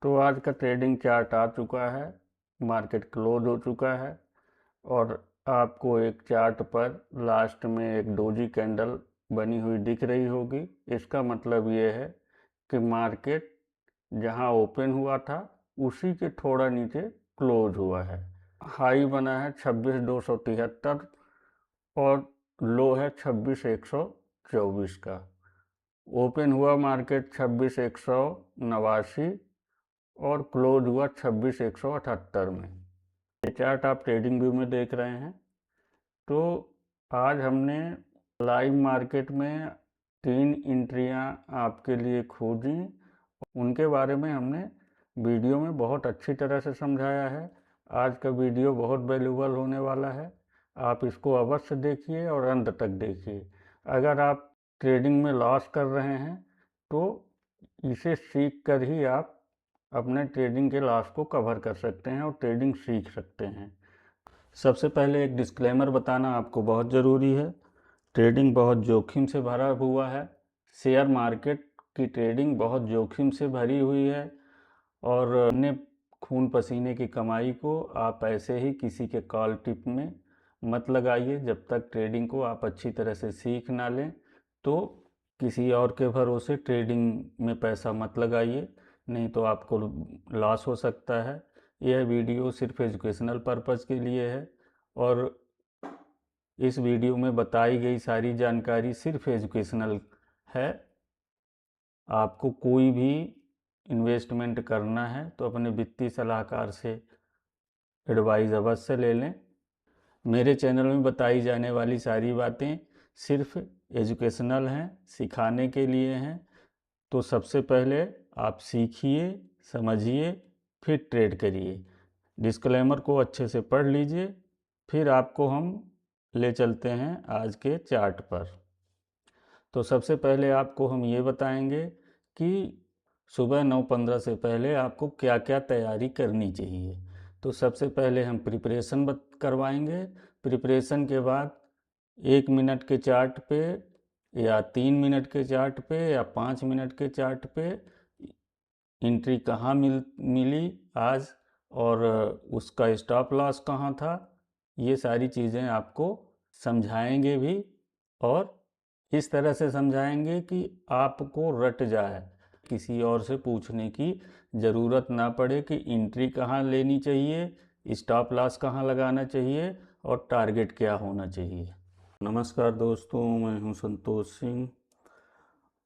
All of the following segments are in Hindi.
तो आज का ट्रेडिंग चार्ट आ चुका है, मार्केट क्लोज हो चुका है और आपको एक चार्ट पर लास्ट में एक डोजी कैंडल बनी हुई दिख रही होगी। इसका मतलब ये है कि मार्केट जहां ओपन हुआ था उसी के थोड़ा नीचे क्लोज हुआ है। हाई बना है 26,273 और लो है 26,124 का। ओपन हुआ मार्केट 26,189 और क्लोज हुआ 26,178 में। ये चार्ट आप ट्रेडिंग व्यू में देख रहे हैं। तो आज हमने लाइव मार्केट में 3 एंट्रियां आपके लिए खोजी। उनके बारे में हमने वीडियो में बहुत अच्छी तरह से समझाया है। आज का वीडियो बहुत वैल्यूबल होने वाला है, आप इसको अवश्य देखिए और अंत तक देखिए। अगर आप ट्रेडिंग में लॉस कर रहे हैं तो इसे सीख कर ही आप अपने ट्रेडिंग के लॉस को कवर कर सकते हैं और ट्रेडिंग सीख सकते हैं। सबसे पहले एक डिस्क्लेमर बताना आपको बहुत ज़रूरी है। ट्रेडिंग बहुत जोखिम से भरा हुआ है। शेयर मार्केट की ट्रेडिंग बहुत जोखिम से भरी हुई है और अपने खून पसीने की कमाई को आप ऐसे ही किसी के कॉल टिप में मत लगाइए। जब तक ट्रेडिंग को आप अच्छी तरह से सीख ना लें तो किसी और के भरोसे ट्रेडिंग में पैसा मत लगाइए, नहीं तो आपको लॉस हो सकता है। यह वीडियो सिर्फ एजुकेशनल पर्पज़ के लिए है और इस वीडियो में बताई गई सारी जानकारी सिर्फ एजुकेशनल है। आपको कोई भी इन्वेस्टमेंट करना है तो अपने वित्तीय सलाहकार से एडवाइस अवश्य ले लें। मेरे चैनल में बताई जाने वाली सारी बातें सिर्फ एजुकेशनल हैं, सिखाने के लिए हैं। तो सबसे पहले आप सीखिए, समझिए, फिर ट्रेड करिए। डिस्क्लेमर को अच्छे से पढ़ लीजिए, फिर आपको हम ले चलते हैं आज के चार्ट पर। तो सबसे पहले आपको हम ये बताएंगे कि सुबह 9:15 से पहले आपको क्या क्या तैयारी करनी चाहिए। तो सबसे पहले हम प्रिपरेशन करवाएंगे। प्रिपरेशन के बाद 1 मिनट के चार्ट पे या 3 मिनट के चार्ट पे या 5 मिनट के चार्ट पे एंट्री कहाँ मिली आज और उसका स्टॉप लॉस कहाँ था, ये सारी चीज़ें आपको समझाएंगे भी और इस तरह से समझाएंगे कि आपको रट जाए, किसी और से पूछने की ज़रूरत ना पड़े कि एंट्री कहाँ लेनी चाहिए, स्टॉप लॉस कहाँ लगाना चाहिए और टारगेट क्या होना चाहिए। नमस्कार दोस्तों, मैं हूं संतोष सिंह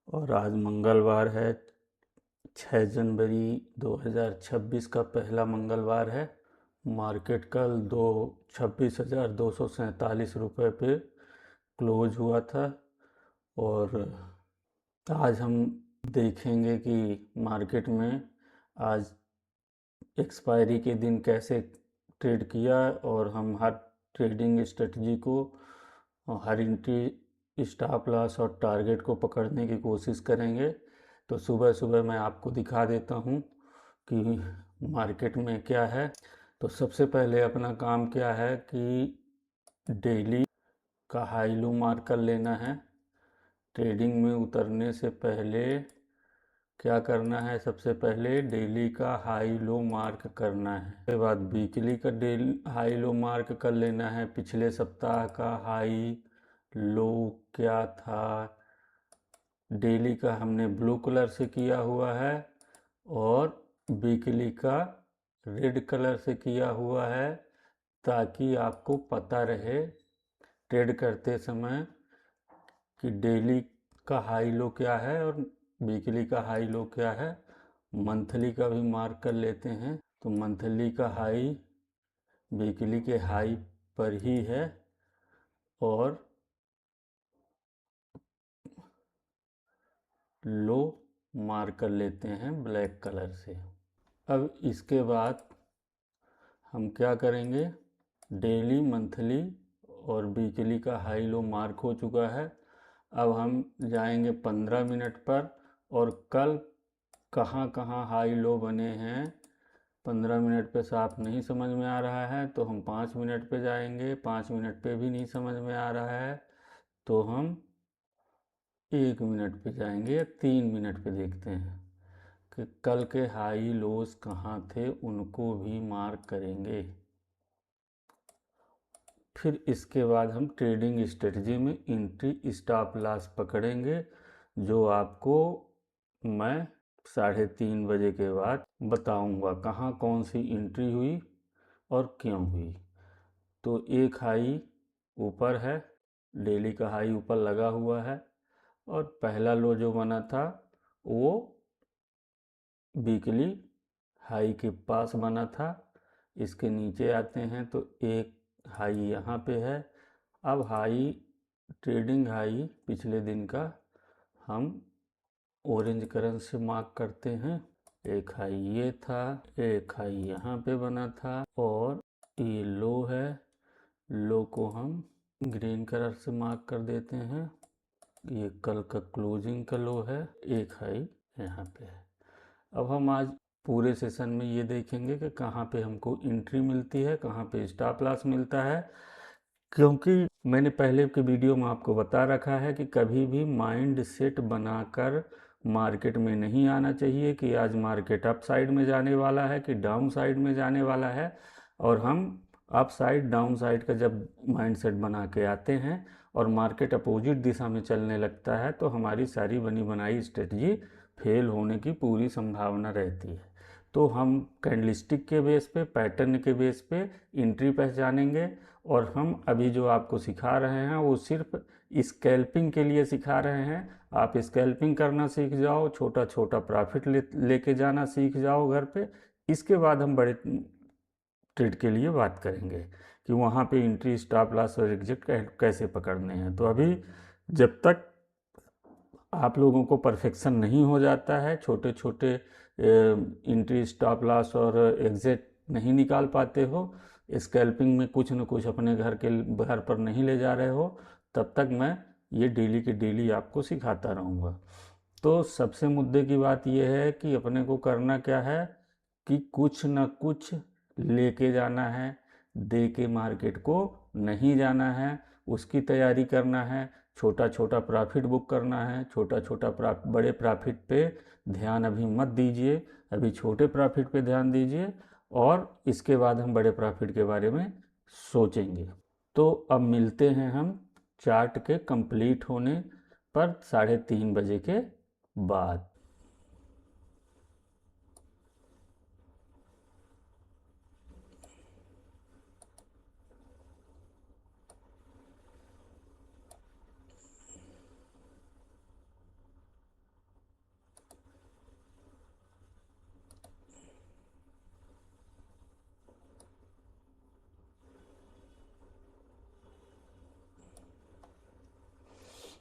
और आज मंगलवार है, 6 जनवरी 2026 का पहला मंगलवार है। मार्केट कल 26,247 रुपये पे क्लोज हुआ था और आज हम देखेंगे कि मार्केट में आज एक्सपायरी के दिन कैसे ट्रेड किया और हम हर ट्रेडिंग स्ट्रेटजी को, हर एंट्री, स्टॉप लॉस और टारगेट को पकड़ने की कोशिश करेंगे। तो सुबह सुबह मैं आपको दिखा देता हूँ कि मार्केट में क्या है। तो सबसे पहले अपना काम क्या है कि डेली का हाई लो मार्क कर लेना है। ट्रेडिंग में उतरने से पहले क्या करना है, सबसे पहले डेली का हाई लो मार्क करना है। उसके बाद वीकली का डेली हाई लो मार्क कर लेना है। पिछले सप्ताह का हाई लो क्या था, डेली का हमने ब्लू कलर से किया हुआ है और वीकली का रेड कलर से किया हुआ है, ताकि आपको पता रहे ट्रेड करते समय कि डेली का हाई लो क्या है और वीकली का हाई लो क्या है। मंथली का भी मार्क कर लेते हैं। तो मंथली का हाई वीकली के हाई पर ही है और लो मार्क कर लेते हैं ब्लैक कलर से। अब इसके बाद हम क्या करेंगे, डेली, मंथली और वीकली का हाई लो मार्क हो चुका है। अब हम जाएंगे 15 मिनट पर और कल कहाँ कहाँ हाई लो बने हैं 15 मिनट पे साफ नहीं समझ में आ रहा है तो हम 5 मिनट पे जाएंगे। 5 मिनट पे भी नहीं समझ में आ रहा है तो हम 1 मिनट पे जाएंगे या 3 मिनट पे देखते हैं। कि कल के हाई लोज कहाँ थे उनको भी मार्क करेंगे। फिर इसके बाद हम ट्रेडिंग स्ट्रेटजी में एंट्री स्टॉप लॉस पकड़ेंगे, जो आपको मैं 3:30 बजे के बाद बताऊंगा कहाँ कौन सी एंट्री हुई और क्यों हुई। तो एक हाई ऊपर है, डेली का हाई ऊपर लगा हुआ है, और पहला लो जो बना था वो वीकली हाई के पास बना था। इसके नीचे आते हैं तो एक हाई यहाँ पे है। अब हाई, ट्रेडिंग हाई पिछले दिन का हम ऑरेंज कलर से मार्क करते हैं। एक हाई ये था, एक हाई यहाँ पे बना था, और ये लो है। लो को हम ग्रीन कलर से मार्क कर देते हैं। ये कल का क्लोजिंग का लो है। एक हाई यहाँ पे है। अब हम आज पूरे सेशन में ये देखेंगे कि कहाँ पे हमको एंट्री मिलती है, कहाँ पे स्टॉप लॉस मिलता है। क्योंकि मैंने पहले के वीडियो में आपको बता रखा है कि कभी भी माइंड सेट बनाकर मार्केट में नहीं आना चाहिए कि आज मार्केट अप साइड में जाने वाला है कि डाउन साइड में जाने वाला है। और हम अप साइड डाउन साइड का जब माइंड सेट बना के आते हैं और मार्केट अपोजिट दिशा में चलने लगता है तो हमारी सारी बनी बनाई स्ट्रेटजी फेल होने की पूरी संभावना रहती है। तो हम कैंडलस्टिक के बेस पे, पैटर्न के बेस पे एंट्री पहचानेंगे। और हम अभी जो आपको सिखा रहे हैं वो सिर्फ स्कैल्पिंग के लिए सिखा रहे हैं। आप स्कैल्पिंग करना सीख जाओ, छोटा छोटा प्रॉफिट लेके जाना सीख जाओ घर पे। इसके बाद हम बड़े ट्रेड के लिए बात करेंगे कि वहाँ पे एंट्री, स्टॉप लॉस और एग्जिट कैसे पकड़ने हैं। तो अभी जब तक आप लोगों को परफेक्शन नहीं हो जाता है, छोटे छोटे एंट्री, स्टॉप लॉस और एग्जिट नहीं निकाल पाते हो, स्कैल्पिंग में कुछ न कुछ अपने घर पर नहीं ले जा रहे हो, तब तक मैं ये डेली के डेली आपको सिखाता रहूँगा। तो सबसे मुद्दे की बात यह है कि अपने को करना क्या है कि कुछ न कुछ लेके जाना है, दे के मार्केट को नहीं जाना है, उसकी तैयारी करना है। छोटा छोटा प्रॉफिट बुक करना है, छोटा छोटा बड़े प्रॉफिट पे ध्यान अभी मत दीजिए, अभी छोटे प्रॉफिट पे ध्यान दीजिए, और इसके बाद हम बड़े प्रॉफिट के बारे में सोचेंगे। तो अब मिलते हैं हम चार्ट के कंप्लीट होने पर 3:30 बजे के बाद।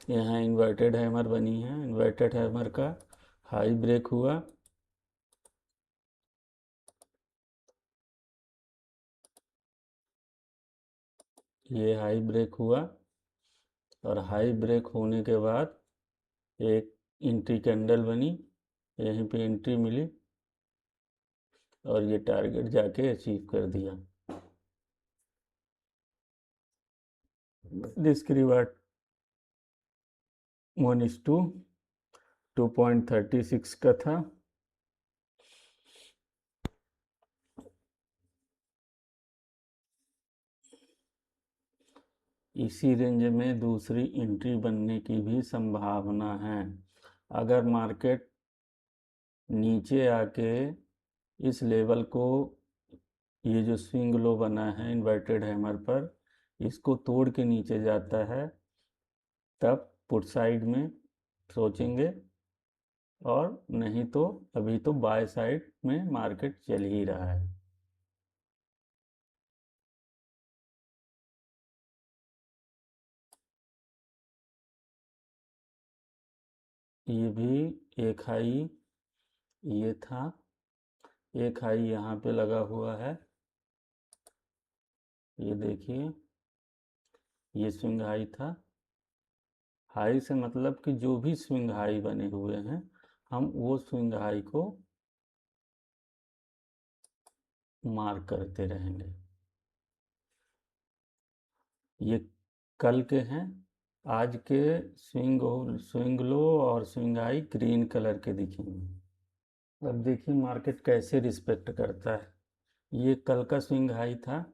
यहाँ इन्वर्टेड हैमर बनी है, इन्वर्टेड हैमर का हाई ब्रेक हुआ, ये हाई ब्रेक हुआ, और हाई ब्रेक होने के बाद एक एंट्री कैंडल बनी, यहीं पे एंट्री मिली, और ये टारगेट जाके अचीव कर दिया। रिस्क रिवार्ड 1:2.36 का था। इसी रेंज में दूसरी एंट्री बनने की भी संभावना है। अगर मार्केट नीचे आके इस लेवल को, ये जो स्विंग लो बना है इन्वर्टेड हैमर पर, इसको तोड़ के नीचे जाता है, तब पुट साइड में सोचेंगे, और नहीं तो अभी तो बाय साइड में मार्केट चल ही रहा है। ये भी एक हाई ये था, एक हाई यहाँ पे लगा हुआ है, ये देखिए, ये स्विंग हाई था। हाई से मतलब कि जो भी स्विंग हाई बने हुए हैं, हम वो स्विंग हाई को मार्क करते रहेंगे। ये कल के हैं, आज के स्विंग लो और स्विंग हाई ग्रीन कलर के दिखेंगे। अब देखिए मार्केट कैसे रिस्पेक्ट करता है। ये कल का स्विंग हाई था,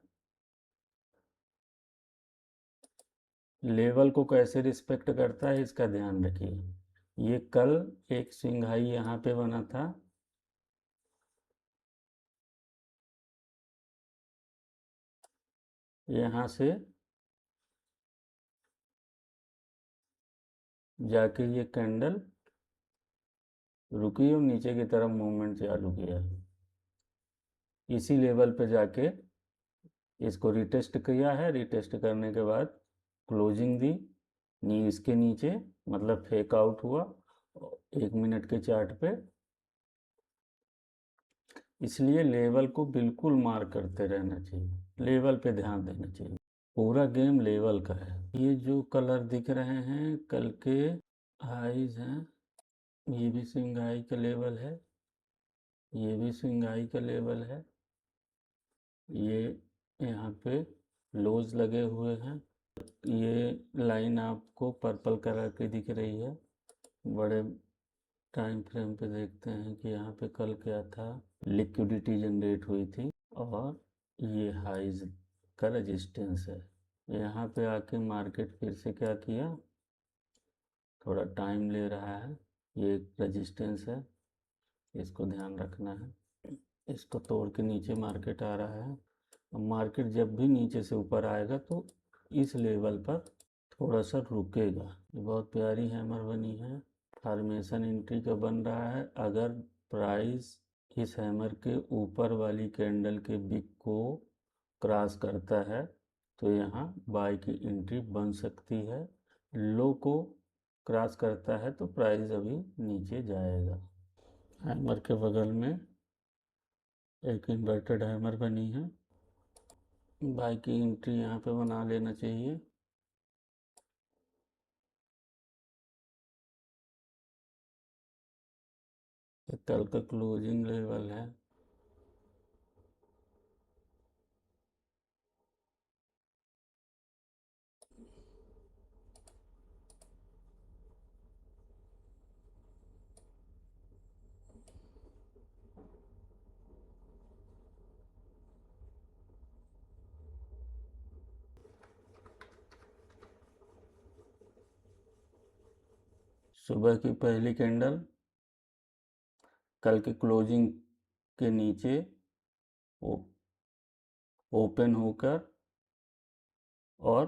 लेवल को कैसे रिस्पेक्ट करता है इसका ध्यान रखिए। ये कल एक स्विंग हाई यहाँ पे बना था, यहाँ से जाके ये कैंडल रुकी और नीचे की तरफ मूवमेंट चालू किया, इसी लेवल पे जाके इसको रिटेस्ट किया है। रिटेस्ट करने के बाद क्लोजिंग दी नी इसके नीचे, मतलब फेक आउट हुआ 1 मिनट के चार्ट पे। इसलिए लेवल को बिल्कुल मार्क करते रहना चाहिए, लेवल पे ध्यान देना चाहिए। पूरा गेम लेवल का है। ये जो कलर दिख रहे हैं कल के हाईज हैं, ये भी स्विंग हाई का लेवल है, ये भी स्विंग हाई का लेवल है। ये यहाँ पे लोज लगे हुए हैं। ये लाइन आपको पर्पल कलर की दिख रही है। बड़े टाइम फ्रेम पे देखते हैं कि यहाँ पे कल क्या था, लिक्विडिटी जनरेट हुई थी और ये हाइज का रेजिस्टेंस है। यहाँ पे आके मार्केट फिर से क्या किया, थोड़ा टाइम ले रहा है। ये एक रेजिस्टेंस है, इसको ध्यान रखना है। इसको तोड़ के नीचे मार्केट आ रहा है। अब मार्केट जब भी नीचे से ऊपर आएगा तो इस लेवल पर थोड़ा सा रुकेगा। ये बहुत प्यारी हैमर बनी है, फॉर्मेशन एंट्री का बन रहा है। अगर प्राइस इस हैमर के ऊपर वाली कैंडल के बिग को क्रॉस करता है तो यहाँ बाय की एंट्री बन सकती है। लो को क्रॉस करता है तो प्राइस अभी नीचे जाएगा। हैमर के बगल में एक इन्वर्टेड हैमर बनी है, बाय की एंट्री यहाँ पे बना लेना चाहिए। कल का क्लोजिंग लेवल है। सुबह की पहली कैंडल कल के क्लोजिंग के नीचे ओपन होकर और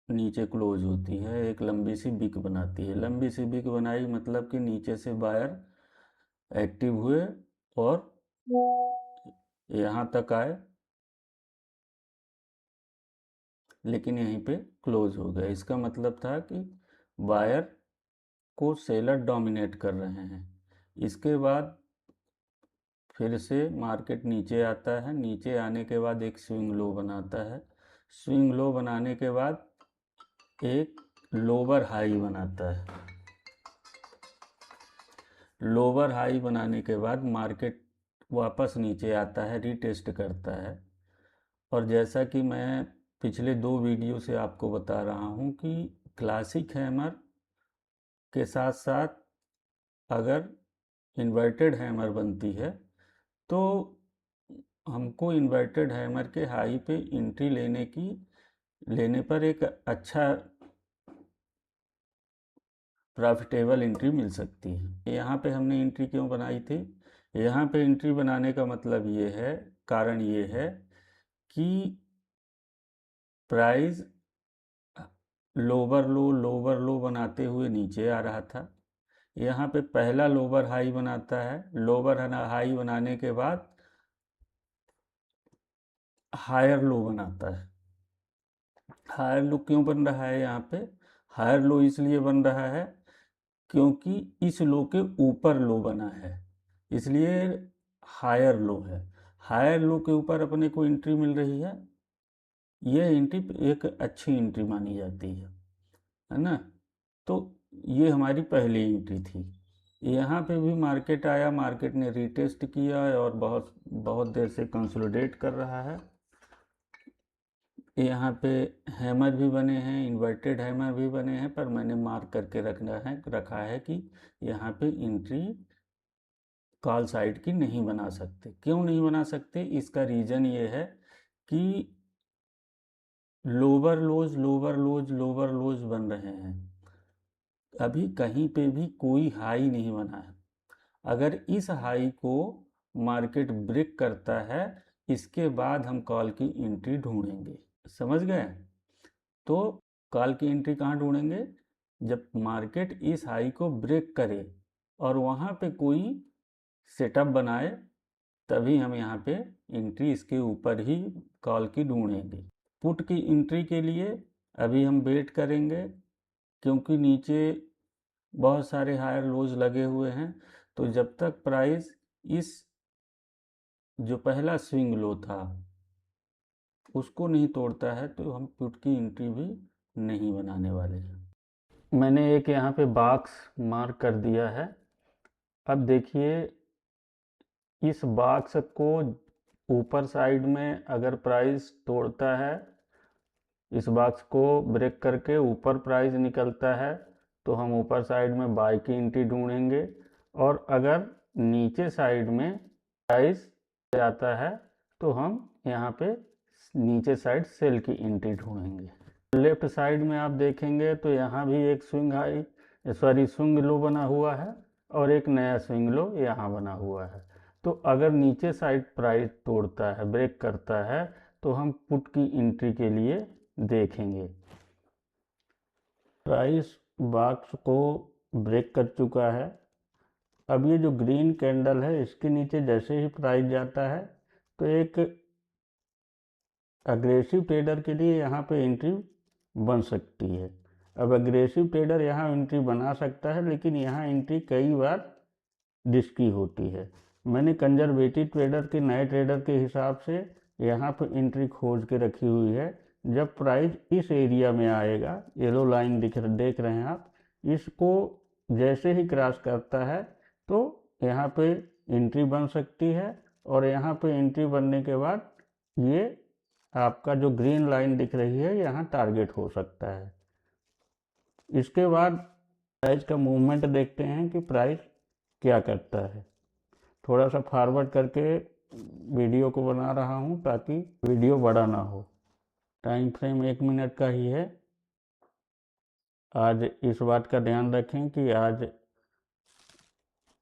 नीचे क्लोज होती है, एक लंबी सी बिक बनाती है। लंबी सी बिक बनाई मतलब कि नीचे से बायर एक्टिव हुए और यहाँ तक आए, लेकिन यहीं पे क्लोज हो गया। इसका मतलब था कि बायर को सेलर डोमिनेट कर रहे हैं। इसके बाद फिर से मार्केट नीचे आता है, नीचे आने के बाद एक स्विंग लो बनाता है। स्विंग लो बनाने के बाद एक लोअर हाई बनाता है। लोअर हाई बनाने के बाद मार्केट वापस नीचे आता है, रीटेस्ट करता है। और जैसा कि मैं पिछले 2 वीडियो से आपको बता रहा हूँ कि क्लासिक हैमर के साथ साथ अगर इन्वर्टेड हैमर बनती है तो हमको इन्वर्टेड हैमर के हाई पे एंट्री लेने पर एक अच्छा प्रॉफिटेबल एंट्री मिल सकती है। यहाँ पे हमने एंट्री क्यों बनाई थी? यहाँ पे एंट्री बनाने का मतलब ये है, कारण ये है कि प्राइस लोअर लो बनाते हुए नीचे आ रहा था। यहाँ पे पहला लोअर हाई बनाता है, लोअर हाई बनाने के बाद हायर लो बनाता है। हायर लो क्यों बन रहा है यहाँ पे? हायर लो इसलिए बन रहा है क्योंकि इस लो के ऊपर लो बना है, इसलिए हायर लो है। हायर लो के ऊपर अपने को एंट्री मिल रही है, ये एंट्री एक अच्छी एंट्री मानी जाती है ना। तो ये हमारी पहली एंट्री थी। यहाँ पे भी मार्केट आया, मार्केट ने रीटेस्ट किया और बहुत बहुत देर से कंसोलिडेट कर रहा है। यहाँ पे हैमर भी बने हैं, इन्वर्टेड हैमर भी बने हैं, पर मैंने मार्क करके रखा है कि यहाँ पे एंट्री कॉल साइड की नहीं बना सकते। क्यों नहीं बना सकते? इसका रीज़न ये है कि लोअर लोज लोअर लोज लोअर लोज बन रहे हैं, अभी कहीं पे भी कोई हाई नहीं बना है। अगर इस हाई को मार्केट ब्रेक करता है, इसके बाद हम कॉल की एंट्री ढूंढेंगे। समझ गए? तो कॉल की एंट्री कहाँ ढूंढेंगे? जब मार्केट इस हाई को ब्रेक करे और वहाँ पे कोई सेटअप बनाए, तभी हम यहाँ पे एंट्री इसके ऊपर ही कॉल की ढूंढेंगे। पुट की एंट्री के लिए अभी हम वेट करेंगे, क्योंकि नीचे बहुत सारे हायर लोज लगे हुए हैं। तो जब तक प्राइस इस जो पहला स्विंग लो था उसको नहीं तोड़ता है, तो हम पुट की एंट्री भी नहीं बनाने वाले हैं। मैंने एक यहाँ पे बॉक्स मार्क कर दिया है। अब देखिए, इस बॉक्स को ऊपर साइड में अगर प्राइस तोड़ता है, इस बॉक्स को ब्रेक करके ऊपर प्राइस निकलता है, तो हम ऊपर साइड में बाई की एंट्री ढूंढेंगे। और अगर नीचे साइड में प्राइस जाता है, तो हम यहाँ पे नीचे साइड सेल की एंट्री ढूंढेंगे। लेफ्ट साइड में आप देखेंगे तो यहाँ भी एक swing high, sorry swing low बना हुआ है और एक नया स्विंग लो यहाँ बना हुआ है। तो अगर नीचे साइड प्राइस तोड़ता है, ब्रेक करता है, तो हम पुट की एंट्री के लिए देखेंगे। प्राइस बॉक्स को ब्रेक कर चुका है। अब ये जो ग्रीन कैंडल है, इसके नीचे जैसे ही प्राइस जाता है, तो एक अग्रेसिव ट्रेडर के लिए यहाँ पे एंट्री बन सकती है। अब अग्रेसिव ट्रेडर यहाँ एंट्री बना सकता है, लेकिन यहाँ एंट्री कई बार रिस्की होती है। मैंने कंजर्वेटिव ट्रेडर के, नए ट्रेडर के हिसाब से यहाँ पर एंट्री खोज के रखी हुई है। जब प्राइस इस एरिया में आएगा, येलो लाइन देख रहे हैं आप, इसको जैसे ही क्रॉस करता है तो यहाँ पे एंट्री बन सकती है। और यहाँ पे एंट्री बनने के बाद ये आपका जो ग्रीन लाइन दिख रही है, यहाँ टारगेट हो सकता है। इसके बाद प्राइस का मूवमेंट देखते हैं कि प्राइस क्या करता है। थोड़ा सा फॉरवर्ड करके वीडियो को बना रहा हूँ ताकि वीडियो बड़ा ना हो। टाइम फ्रेम 1 मिनट का ही है। आज इस बात का ध्यान रखें कि आज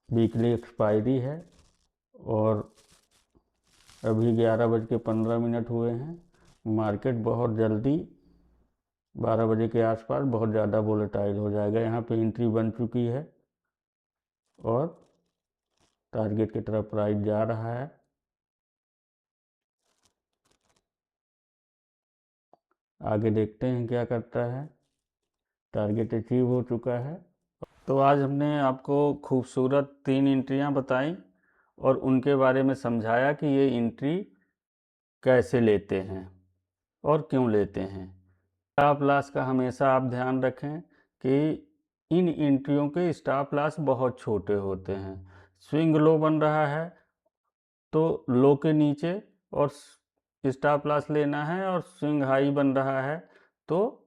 वीकली एक्सपायरी है और अभी 11:15 हुए हैं। मार्केट बहुत जल्दी 12 बजे के आसपास बहुत ज़्यादा वोलेटाइल हो जाएगा। यहाँ पे एंट्री बन चुकी है और टारगेट की तरफ प्राइस जा रहा है। आगे देखते हैं क्या करता है। टारगेट अचीव हो चुका है। तो आज हमने आपको खूबसूरत 3 एंट्रियाँ बताई और उनके बारे में समझाया कि ये एंट्री कैसे लेते हैं और क्यों लेते हैं। स्टॉप लॉस का हमेशा आप ध्यान रखें कि इन एंट्रियों के स्टॉप लॉस बहुत छोटे होते हैं। स्विंग लो बन रहा है तो लो के नीचे और स्टॉप लॉस लेना है, और स्विंग हाई बन रहा है तो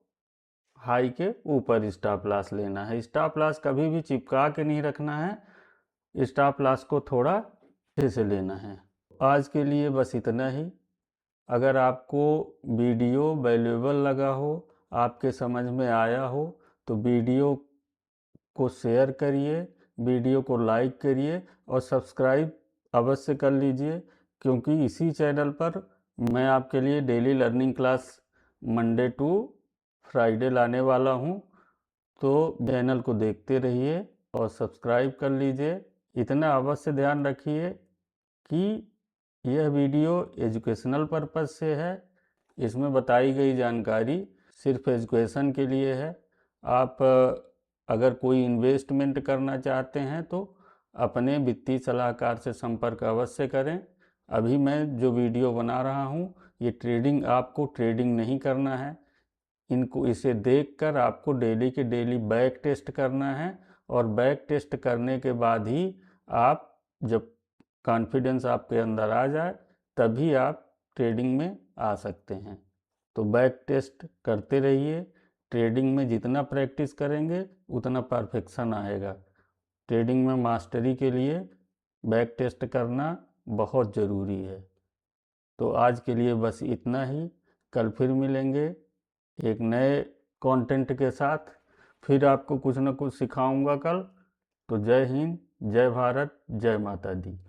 हाई के ऊपर स्टॉप लॉस लेना है। स्टॉप लॉस कभी भी चिपका के नहीं रखना है, स्टॉप लॉस को थोड़ा अच्छे से लेना है। आज के लिए बस इतना ही। अगर आपको वीडियो वैल्यूएबल लगा हो, आपके समझ में आया हो, तो वीडियो को शेयर करिए, वीडियो को लाइक करिए और सब्सक्राइब अवश्य कर लीजिए, क्योंकि इसी चैनल पर मैं आपके लिए daily learning class Monday to Friday लाने वाला हूँ। तो चैनल को देखते रहिए और सब्सक्राइब कर लीजिए। इतना अवश्य ध्यान रखिए कि यह वीडियो एजुकेशनल पर्पज़ से है। इसमें बताई गई जानकारी सिर्फ एजुकेशन के लिए है। आप अगर कोई इन्वेस्टमेंट करना चाहते हैं तो अपने वित्तीय सलाहकार से संपर्क अवश्य करें। अभी मैं जो वीडियो बना रहा हूँ, ये ट्रेडिंग, आपको ट्रेडिंग नहीं करना है। इसे देखकर आपको डेली के डेली बैक टेस्ट करना है, और बैक टेस्ट करने के बाद ही आप, जब कॉन्फिडेंस आपके अंदर आ जाए, तभी आप ट्रेडिंग में आ सकते हैं। तो बैक टेस्ट करते रहिए। ट्रेडिंग में जितना प्रैक्टिस करेंगे उतना परफेक्शन आएगा। ट्रेडिंग में मास्टरी के लिए बैक टेस्ट करना बहुत ज़रूरी है। तो आज के लिए बस इतना ही। कल फिर मिलेंगे एक नए कंटेंट के साथ। फिर आपको कुछ ना कुछ सिखाऊंगा कल। तो जय हिंद, जय भारत, जय माता दी।